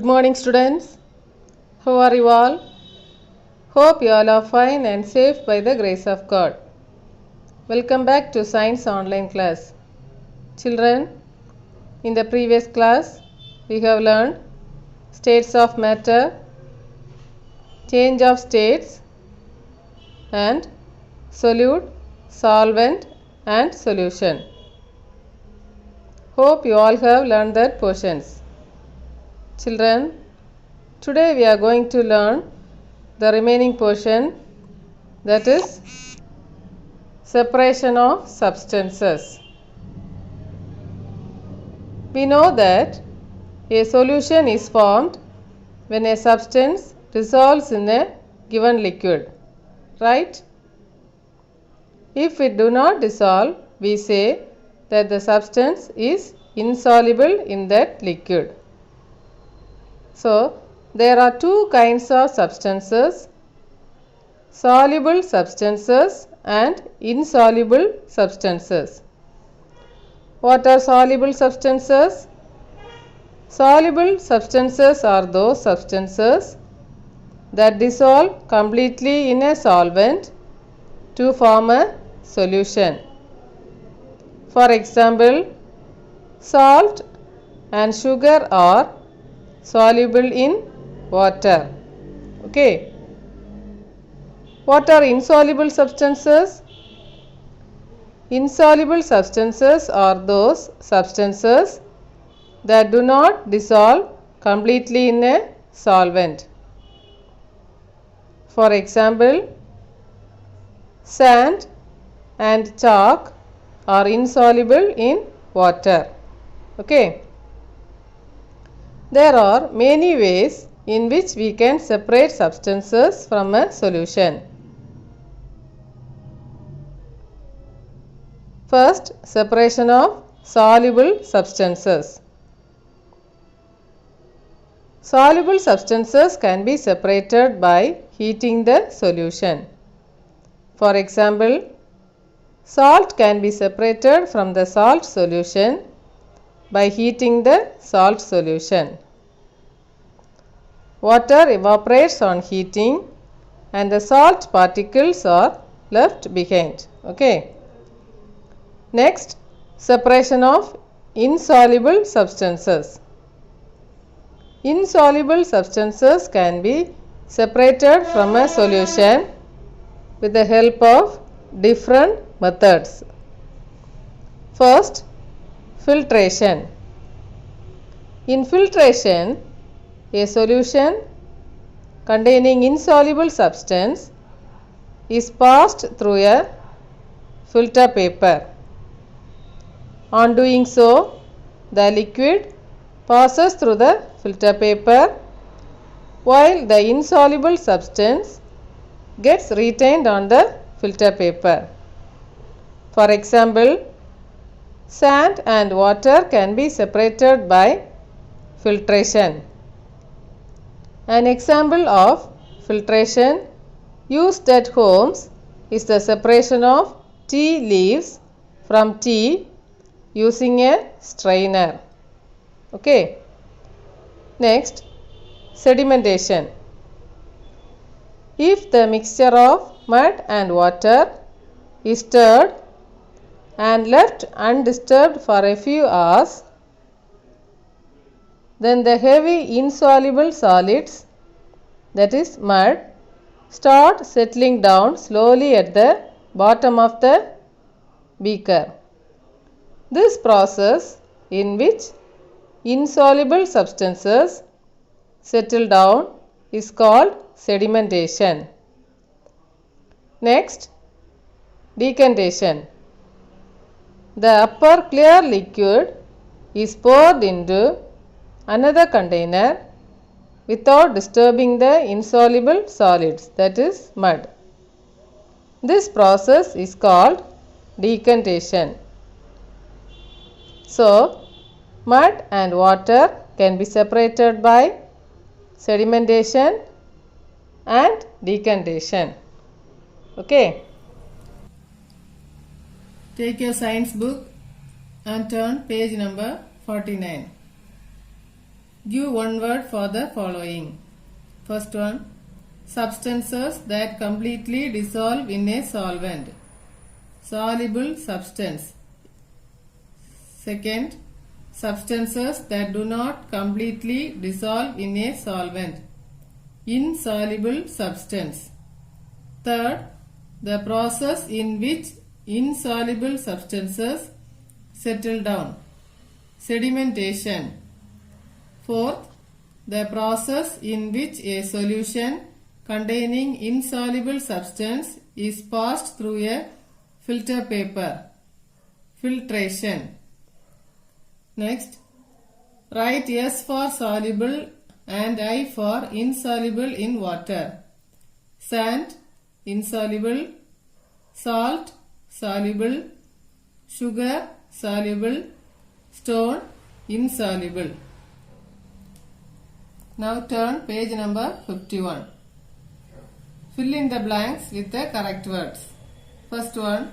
morning students. How are you all? Hope you all are fine and safe by the grace of God. Welcome back to Science Online class. Children, in the previous class we have learned states of matter, change of states and solute, solvent and solution. Hope you all have learned that portions. Children, today we are going to learn the remaining portion, that is separation of substances. We know that a solution is formed when a substance dissolves in a given liquid, right? If it do not dissolve, we say that the substance is insoluble in that liquid. So, there are two kinds of substances, soluble substances and insoluble substances. What are soluble substances? Soluble substances are those substances that dissolve completely in a solvent to form a solution. For example, salt and sugar are soluble in water. Okay. What are insoluble substances? Insoluble substances are those substances that do not dissolve completely in a solvent. For example, sand and chalk are insoluble in water. Okay. There are many ways in which we can separate substances from a solution. First, separation of soluble substances. Soluble substances can be separated by heating the solution. For example, salt can be separated from the salt solution by heating the salt solution. Water evaporates on heating and the salt particles are left behind. Okay. Next, separation of insoluble substances. Insoluble substances can be separated from a solution with the help of different methods. First, filtration. In filtration, a solution containing insoluble substance is passed through a filter paper. On doing so, the liquid passes through the filter paper while the insoluble substance gets retained on the filter paper. For example, sand and water can be separated by filtration. An example of filtration used at homes is the separation of tea leaves from tea using a strainer. Okay. Next, sedimentation. If the mixture of mud and water is stirred and left undisturbed for a few hours, then the heavy insoluble solids, that is mud, start settling down slowly at the bottom of the beaker. This process, in which insoluble substances settle down, is called sedimentation. Next, decantation. The upper clear liquid is poured into another container without disturbing the insoluble solids, that is mud. This process is called decantation. So, mud and water can be separated by sedimentation and decantation. Okay. Take your science book and turn page number 49. Give one word for the following. First one, substances that completely dissolve in a solvent. Soluble substance. Second, substances that do not completely dissolve in a solvent. Insoluble substance. Third, the process in which insoluble substances settle down. Sedimentation. Fourth, the process in which a solution containing insoluble substance is passed through a filter paper. Filtration. Next, write S for soluble and I for insoluble in water. Sand, insoluble. Salt, soluble. Sugar, soluble. Stone, insoluble. Now turn page number 51. Fill in the blanks with the correct words. First one,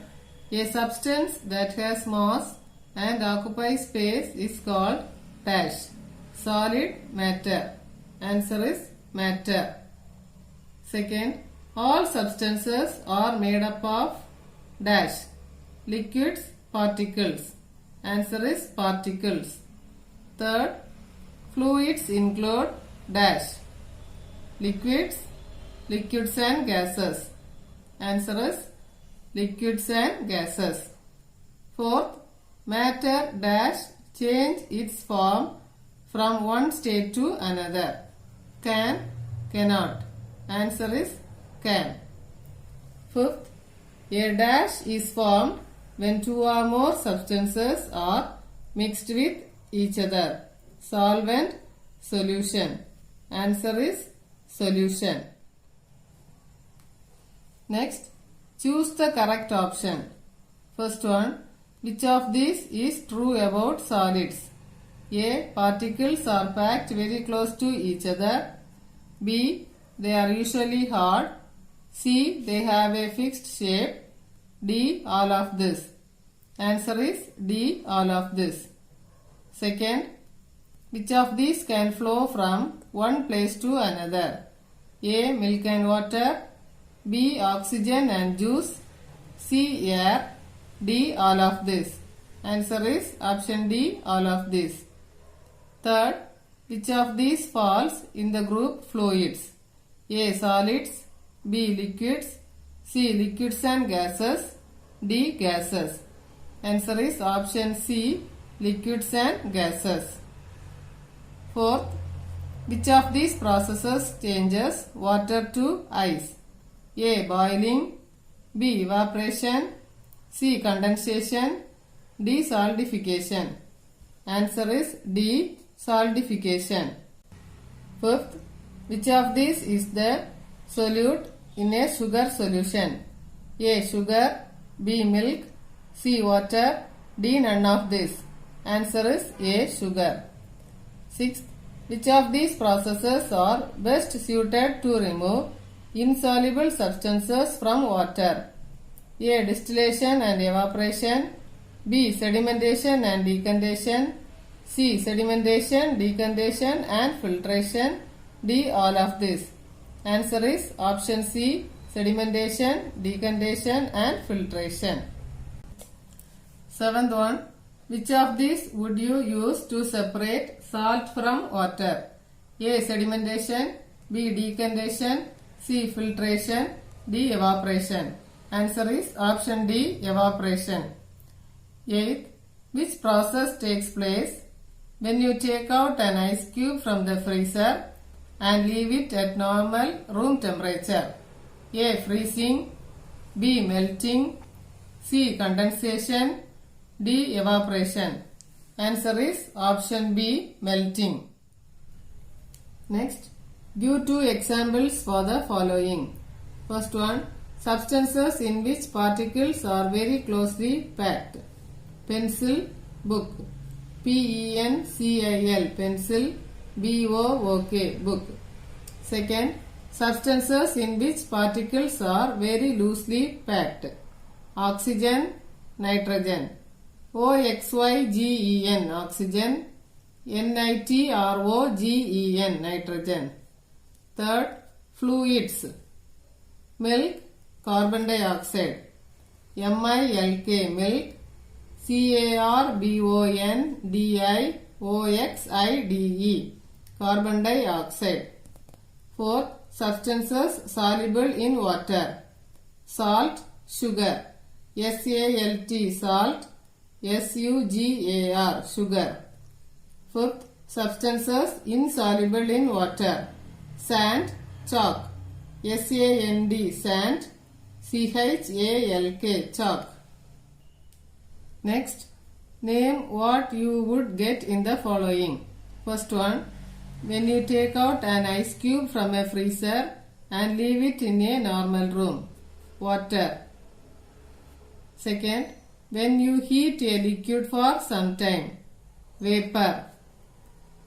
a substance that has mass and occupies space is called dash. Solid matter. Answer is matter. Second, all substances are made up of dash. Liquids, particles. Answer is particles. Third, fluids include dash. Liquids, liquids and gases. Answer is liquids and gases. Fourth, matter dash change its form from one state to another. Can, cannot. Answer is can. Fifth, a dash is formed when two or more substances are mixed with each other. Solvent, solution. Answer is solution. Next, choose the correct option. First one, which of these is true about solids? A. Particles are packed very close to each other. B. They are usually hard. C. They have a fixed shape. D. All of this. Answer is D. All of this. Second, which of these can flow from one place to another? A. Milk and water. B. Oxygen and juice. C. Air. D. All of this. Answer is option D. All of this. Third, which of these falls in the group fluids? A. Solids. B. Liquids. C. Liquids and gases. D. Gases. Answer is option C. Liquids and gases. Fourth, which of these processes changes water to ice? A. Boiling. B. Evaporation. C. Condensation. D. Solidification. Answer is D. Solidification. Fifth, which of these is the solute in a sugar solution? A. Sugar. B. Milk. C. Water. D. None of this. Answer is A. Sugar. Sixth, which of these processes are best suited to remove insoluble substances from water? A. Distillation and evaporation. B. Sedimentation and decantation. C. Sedimentation, decantation and filtration. D. All of this. Answer is option C. Sedimentation, decantation and filtration. Seventh one, which of these would you use to separate salt from water? A. Sedimentation. B. Decantation. C. Filtration. D. Evaporation. Answer is option D. Evaporation. Eighth, which process takes place when you take out an ice cube from the freezer and leave it at normal room temperature? A. Freezing. B. Melting. C. Condensation. D. Evaporation. Answer is option B. Melting. Next, give two examples for the following. First one, substances in which particles are very closely packed. Pencil, book. P-E-N-C-I-L, pencil. B-O-O-K, book. Second, substances in which particles are very loosely packed. Oxygen, nitrogen. O-X-Y-G-E-N, oxygen. Nitrogen, nitrogen. Third, fluids. Milk, carbon dioxide. MILK, milk. CARBONDIOXIDE, carbon dioxide. Fourth, substances soluble in water. Salt, sugar. SALT, salt. SUGAR, sugar. Fifth, substances insoluble in water. Sand, chalk. SAND, sand. CHALK, chalk. Next, name what you would get in the following. First one, when you take out an ice cube from a freezer and leave it in a normal room. Water. Second, when you heat a liquid for some time. Vapor.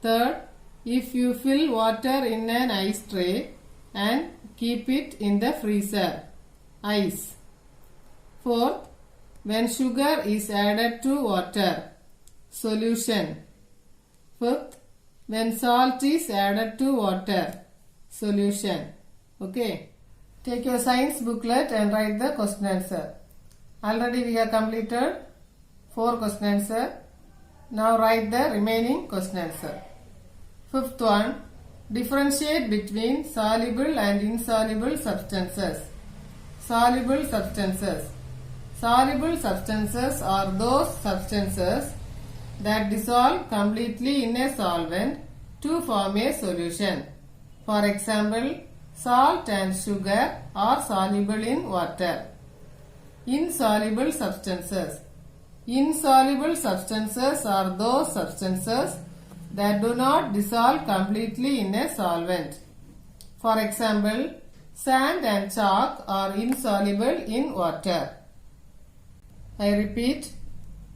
Third, if you fill water in an ice tray and keep it in the freezer. Ice. Fourth, when sugar is added to water. Solution. Fifth, when salt is added to water. Solution. Okay. Take your science booklet and write the question answer. Already we have completed 4 question answer. Now write the remaining question answer. Fifth one, differentiate between soluble and insoluble substances. Soluble substances. Soluble substances are those substances that dissolve completely in a solvent to form a solution. For example, salt and sugar are soluble in water. Insoluble substances. Insoluble substances are those substances that do not dissolve completely in a solvent. For example, sand and chalk are insoluble in water. I repeat,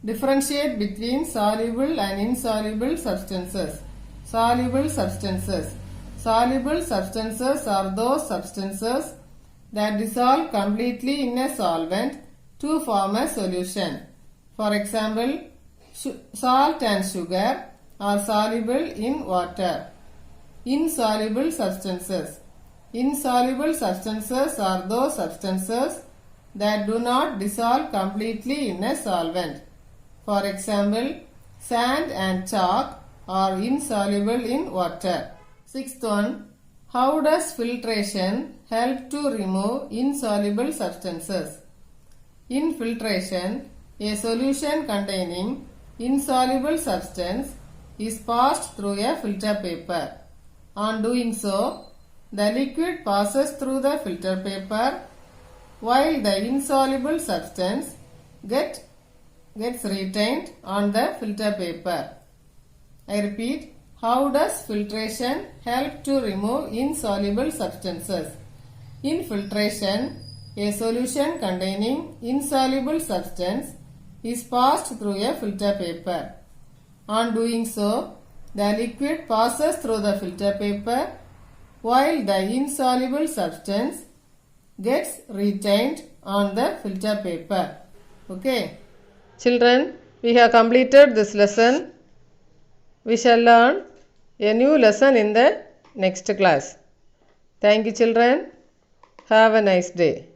differentiate between soluble and insoluble substances. Soluble substances. Soluble substances are those substances that dissolve completely in a solvent to form a solution. For example, salt and sugar are soluble in water. Insoluble substances. Insoluble substances are those substances that do not dissolve completely in a solvent. For example, sand and chalk are insoluble in water. Sixth one, how does filtration help to remove insoluble substances? In filtration, a solution containing insoluble substance is passed through a filter paper. On doing so, the liquid passes through the filter paper while the insoluble substance gets retained on the filter paper. I repeat, how does filtration help to remove insoluble substances? In filtration, a solution containing insoluble substance is passed through a filter paper. On doing so, the liquid passes through the filter paper while the insoluble substance gets retained on the filter paper. Okay. Children, we have completed this lesson. We shall learn a new lesson in the next class. Thank you, children. Have a nice day.